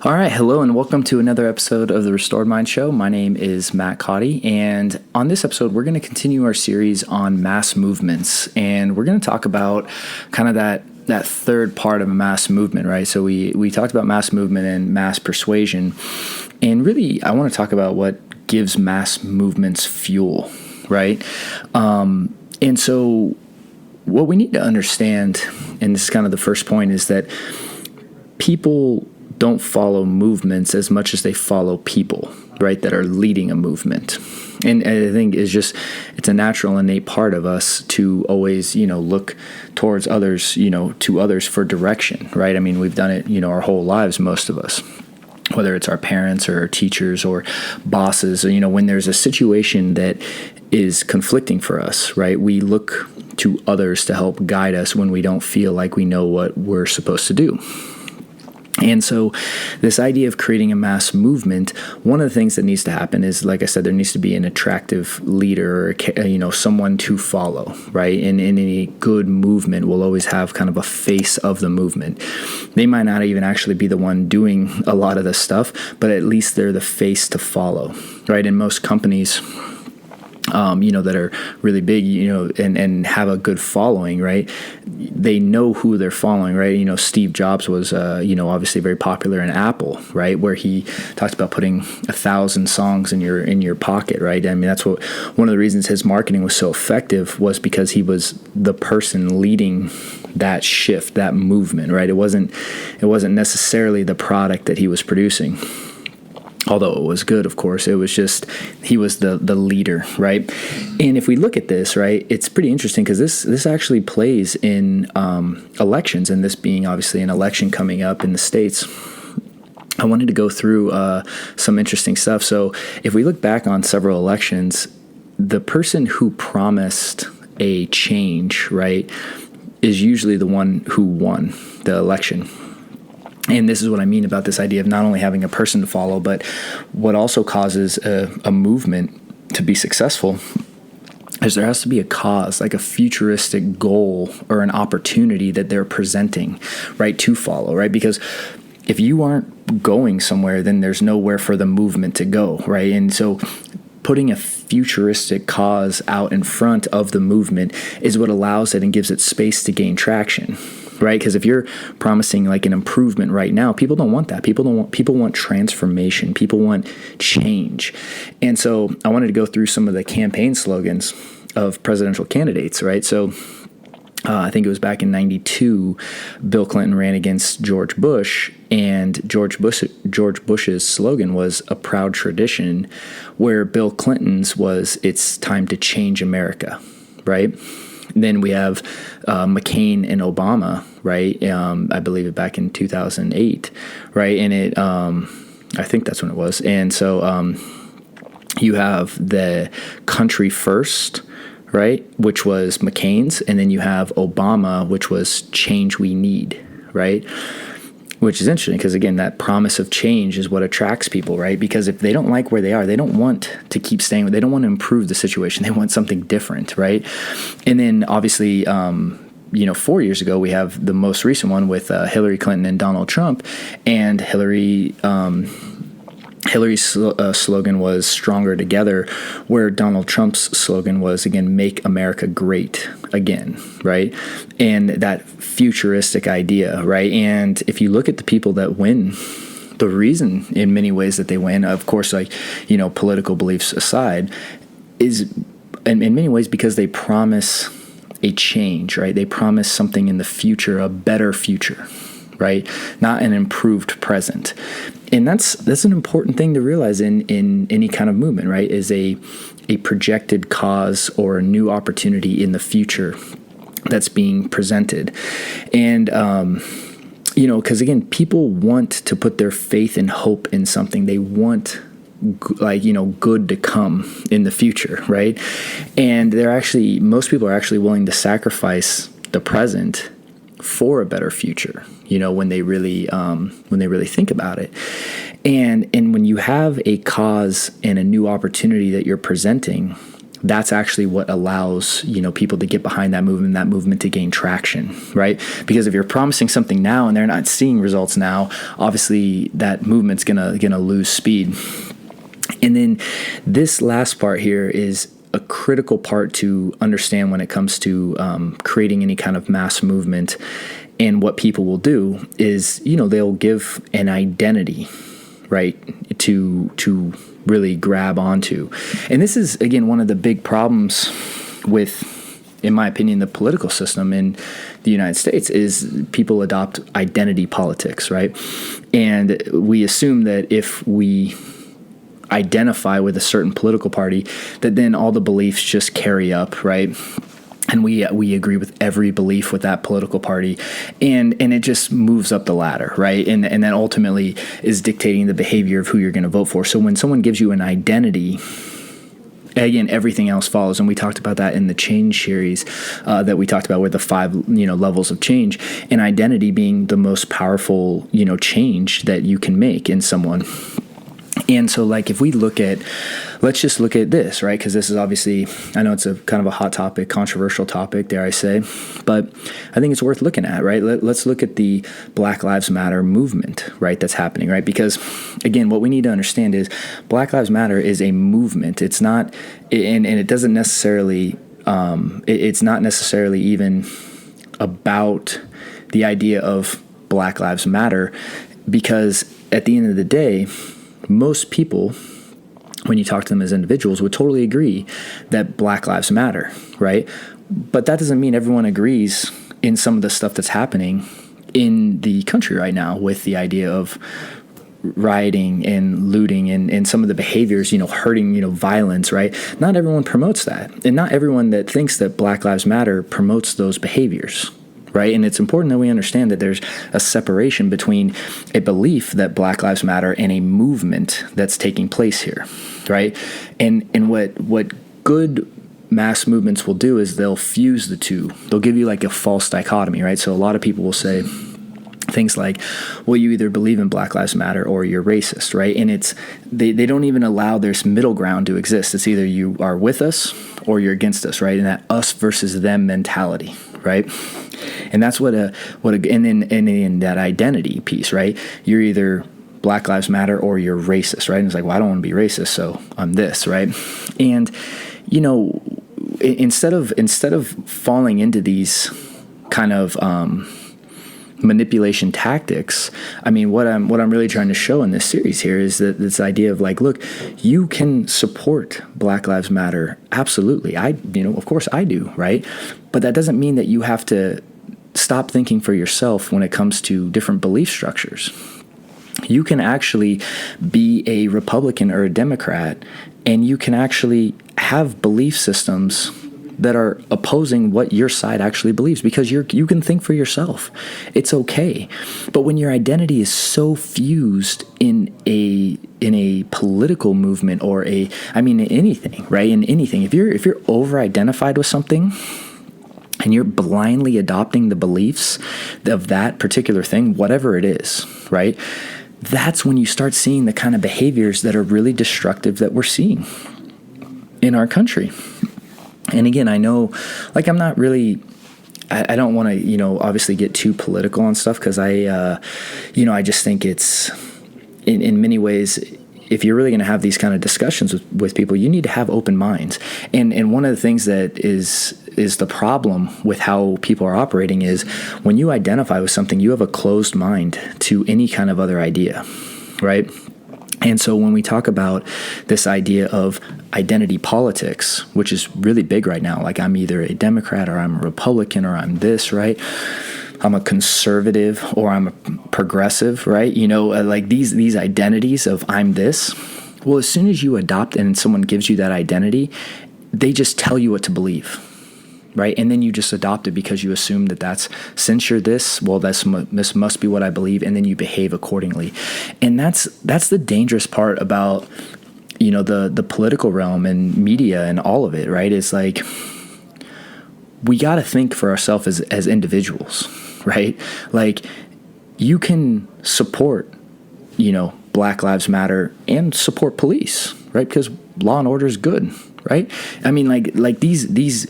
All right, hello and welcome to another episode of the Restored Mind Show. My name is Matt Codde, and on this episode, we're going to continue our series on mass movements, and we're going to talk about kind of that third part of a mass movement, right? So we talked about mass movement and mass persuasion, and really, I want to talk about what gives mass movements fuel, right? And so what we need to understand, and this is kind of the first point, is that people don't follow movements as much as they follow people, right, that are leading a movement. And I think it's a natural, innate part of us to always, look towards others, to others for direction, right? I mean, we've done it, our whole lives, most of us, whether it's our parents or our teachers or bosses, or, when there's a situation that is conflicting for us, right? We look to others to help guide us when we don't feel like we know what we're supposed to do. And so this idea of creating a mass movement, one of the things that needs to happen is, like I said, there needs to be an attractive leader, or, someone to follow, right? And in any good movement will always have kind of a face of the movement. They might not even actually be the one doing a lot of the stuff, but at least they're the face to follow, right? In most companies, that are really big, and have a good following, right? They know who they're following, right? Steve Jobs was, obviously very popular in Apple, right? Where he talked about putting 1,000 songs in your pocket, right? I mean, that's one of the reasons his marketing was so effective was because he was the person leading that shift, that movement, right? It wasn't necessarily the product that he was producing. Although it was good, of course, it was just, he was the leader, right? And if we look at this, right, it's pretty interesting because this actually plays in elections, and this being obviously an election coming up in the States. I wanted to go through some interesting stuff. So if we look back on several elections, the person who promised a change, right, is usually the one who won the election. And this is what I mean about this idea of not only having a person to follow, but what also causes a movement to be successful is there has to be a cause, like a futuristic goal or an opportunity that they're presenting, right, to follow, right? Because if you aren't going somewhere, then there's nowhere for the movement to go, right? And so putting a futuristic cause out in front of the movement is what allows it and gives it space to gain traction. Right? Because if you're promising like an improvement right now, people don't want that. People want transformation. People want change. And so I wanted to go through some of the campaign slogans of presidential candidates, right? So I think it was back in 92, Bill Clinton ran against George Bush, and George Bush's slogan was a proud tradition, where Bill Clinton's was it's time to change America, right? Then we have McCain and Obama, right? I believe it back in 2008, right? And it, I think that's when it was. And so you have the country first, right? Which was McCain's. And then you have Obama, which was change we need, right? Which is interesting because, again, that promise of change is what attracts people, right? Because if they don't like where they are, they don't want to keep staying. They don't want to improve the situation. They want something different, right? And then, obviously, 4 years ago, we have the most recent one with Hillary Clinton and Donald Trump. And Hillary's slogan was Stronger Together, where Donald Trump's slogan was, again, Make America Great Again, right? And that futuristic idea, right? And if you look at the people that win, the reason in many ways that they win, of course, political beliefs aside, is in many ways because they promise a change, right? They promise something in the future, a better future, right? Not an improved present. And that's an important thing to realize in any kind of movement, right? Is a projected cause or a new opportunity in the future that's being presented. And, because again, people want to put their faith and hope in something. They want good to come in the future, right? And most people are actually willing to sacrifice the present for a better future, when they really think about it. And when you have a cause and a new opportunity that you're presenting, that's actually what allows, people to get behind that movement to gain traction, right? Because if you're promising something now and they're not seeing results now, obviously that movement's gonna lose speed. And then this last part here is a critical part to understand when it comes to creating any kind of mass movement. And what people will do is, they'll give an identity, right, to really grab onto. And this is, again, one of the big problems with, in my opinion, the political system in the United States is people adopt identity politics, right? And we assume that if we identify with a certain political party, that then all the beliefs just carry up, right? And we agree with every belief with that political party, and it just moves up the ladder, right? And that ultimately is dictating the behavior of who you're going to vote for. So when someone gives you an identity, again, everything else follows. And we talked about that in the change series that we talked about with the 5 levels of change, and identity being the most powerful change that you can make in someone. And so, like, if we let's just look at this, right? Because this is obviously, I know it's a kind of a hot topic, controversial topic, dare I say, but I think it's worth looking at, right? Let's look at the Black Lives Matter movement, right? That's happening, right? Because, again, what we need to understand is Black Lives Matter is a movement. It's not, and it doesn't necessarily, it's not necessarily even about the idea of Black Lives Matter, because at the end of the day, most people, when you talk to them as individuals, would totally agree that Black Lives Matter, right? But that doesn't mean everyone agrees in some of the stuff that's happening in the country right now with the idea of rioting and looting and some of the behaviors, hurting, violence, right? Not everyone promotes that. And not everyone that thinks that Black Lives Matter promotes those behaviors, right? And it's important that we understand that there's a separation between a belief that Black Lives Matter and a movement that's taking place here, right? And what good mass movements will do is they'll fuse the two. They'll give you like a false dichotomy, right? So a lot of people will say things like, well, you either believe in Black Lives Matter or you're racist, right? And it's they don't even allow this middle ground to exist. It's either you are with us or you're against us, right? And that us versus them mentality, right? And that's and then that identity piece, right? You're either Black Lives Matter or you're racist, right? And it's like, well, I don't want to be racist, so I'm this, right? And instead of falling into these kind of manipulation tactics, I mean, what I'm really trying to show in this series here is that this idea of like, look, you can support Black Lives Matter, absolutely. Of course I do, right? But that doesn't mean that you have to stop thinking for yourself when it comes to different belief structures. You can actually be a Republican or a Democrat, and you can actually have belief systems that are opposing what your side actually believes, because you can think for yourself. It's okay. But when your identity is so fused in a political movement or anything, right? In anything, if you're over-identified with something and you're blindly adopting the beliefs of that particular thing, whatever it is, right? That's when you start seeing the kind of behaviors that are really destructive that we're seeing in our country. And again, I know, like, I'm not really, I don't want to, obviously get too political on stuff, because I just think it's, in many ways, if you're really going to have these kind of discussions with people, you need to have open minds. And one of the things that is the problem with how people are operating is when you identify with something, you have a closed mind to any kind of other idea, right? And so when we talk about this idea of identity politics, which is really big right now, like I'm either a Democrat or I'm a Republican or I'm this, right? I'm a conservative or I'm a progressive, right? Like these identities of I'm this. Well, as soon as you adopt and someone gives you that identity, they just tell you what to believe, right? And then you just adopt it because you assume that since you're this, well, this must be what I believe, and then you behave accordingly. And that's the dangerous part about, the political realm and media and all of it, right? It's like, we got to think for ourselves as individuals, right? Like, you can support, Black Lives Matter and support police, right? Because law and order is good, right? I mean, like these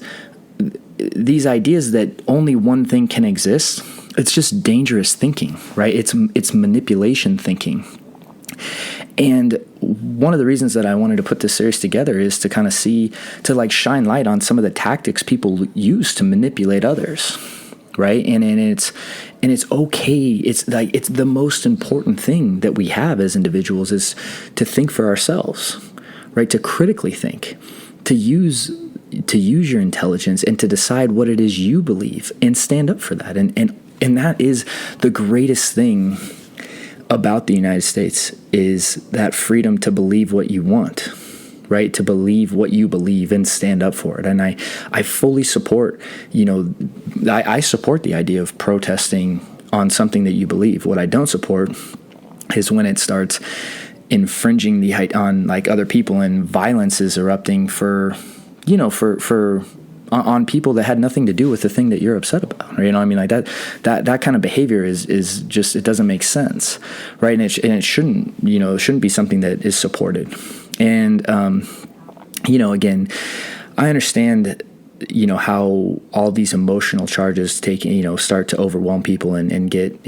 ideas that only one thing can exist, it's just dangerous thinking, right? It's manipulation thinking. And one of the reasons that I wanted to put this series together is to kind of shine light on some of the tactics people use to manipulate others, right? And it's okay. It's the most important thing that we have as individuals is to think for ourselves, right? To critically think, to use your intelligence and to decide what it is you believe and stand up for that. And that is the greatest thing about the United States, is that freedom to believe what you want, right? To believe what you believe and stand up for it. And I fully support, I support the idea of protesting on something that you believe. What I don't support is when it starts infringing on like other people and violence is erupting on people that had nothing to do with the thing that you're upset about. You know what I mean? Like that kind of behavior is just, it doesn't make sense, right? And it shouldn't be something that is supported. And again, I understand how all these emotional charges start to overwhelm people and get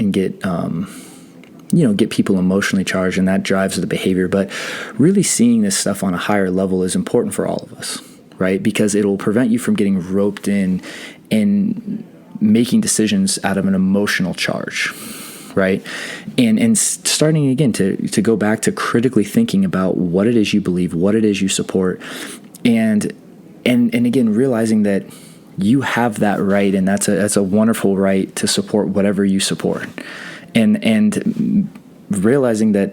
people emotionally charged, and that drives the behavior. But really seeing this stuff on a higher level is important for all of us, right? Because it'll prevent you from getting roped in and making decisions out of an emotional charge, right? And starting again to go back to critically thinking about what it is you believe, what it is you support, and again realizing that you have that right, and that's a wonderful right to support whatever you support, and realizing that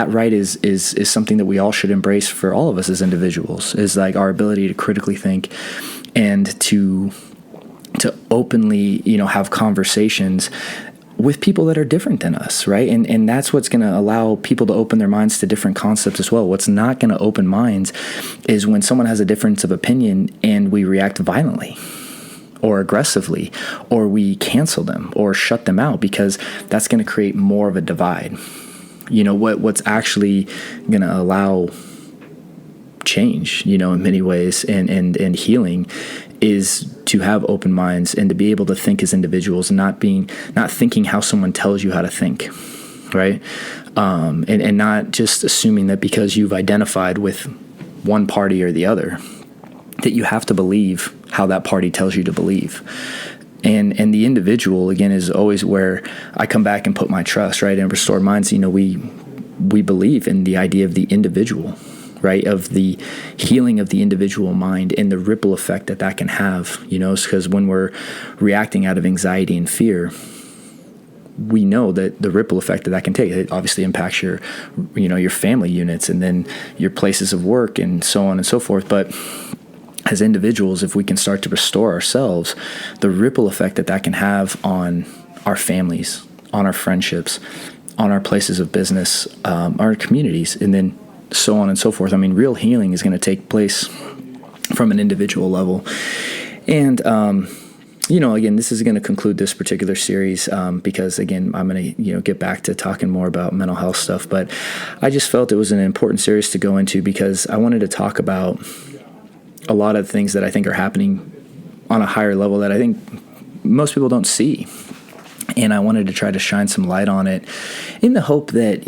right is something that we all should embrace for all of us as individuals, is like our ability to critically think and to openly, have conversations with people that are different than us, right? And that's what's going to allow people to open their minds to different concepts as well. What's not going to open minds is when someone has a difference of opinion and we react violently or aggressively, or we cancel them or shut them out, because that's going to create more of a divide. What's actually going to allow change, in many ways, and healing, is to have open minds and to be able to think as individuals, not thinking how someone tells you how to think, right? And not just assuming that because you've identified with one party or the other, that you have to believe how that party tells you to believe. And the individual, again, is always where I come back and put my trust, right? And Restored Minds, we believe in the idea of the individual, right? Of the healing of the individual mind and the ripple effect that can have, because when we're reacting out of anxiety and fear, we know that the ripple effect that can take, it obviously impacts your family units and then your places of work and so on and so forth. But as individuals, if we can start to restore ourselves, the ripple effect that can have on our families, on our friendships, on our places of business, our communities, and then so on and so forth. I mean, real healing is going to take place from an individual level. And, again, this is going to conclude this particular series because, again, I'm going to, get back to talking more about mental health stuff. But I just felt it was an important series to go into because I wanted to talk about a lot of things that I think are happening on a higher level that I think most people don't see. And I wanted to try to shine some light on it in the hope that,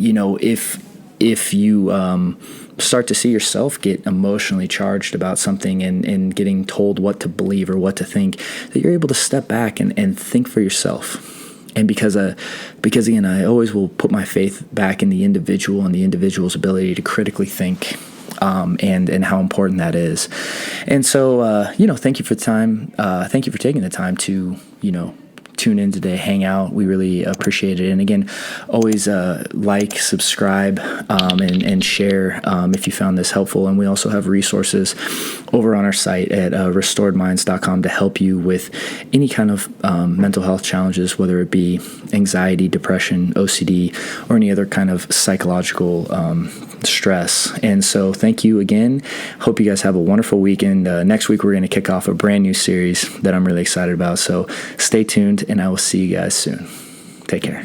if you start to see yourself get emotionally charged about something and getting told what to believe or what to think, that you're able to step back and think for yourself. And because again, I always will put my faith back in the individual and the individual's ability to critically think, and how important that is. And so, thank you for the time. Thank you for taking the time to, tune in today, hang out. We really appreciate it. And again, always like, subscribe, and share if you found this helpful. And we also have resources over on our site at restoredminds.com to help you with any kind of mental health challenges, whether it be anxiety, depression, OCD, or any other kind of psychological stress. And so thank you again. Hope you guys have a wonderful weekend. Next week, we're going to kick off a brand new series that I'm really excited about. So stay tuned, and I will see you guys soon. Take care.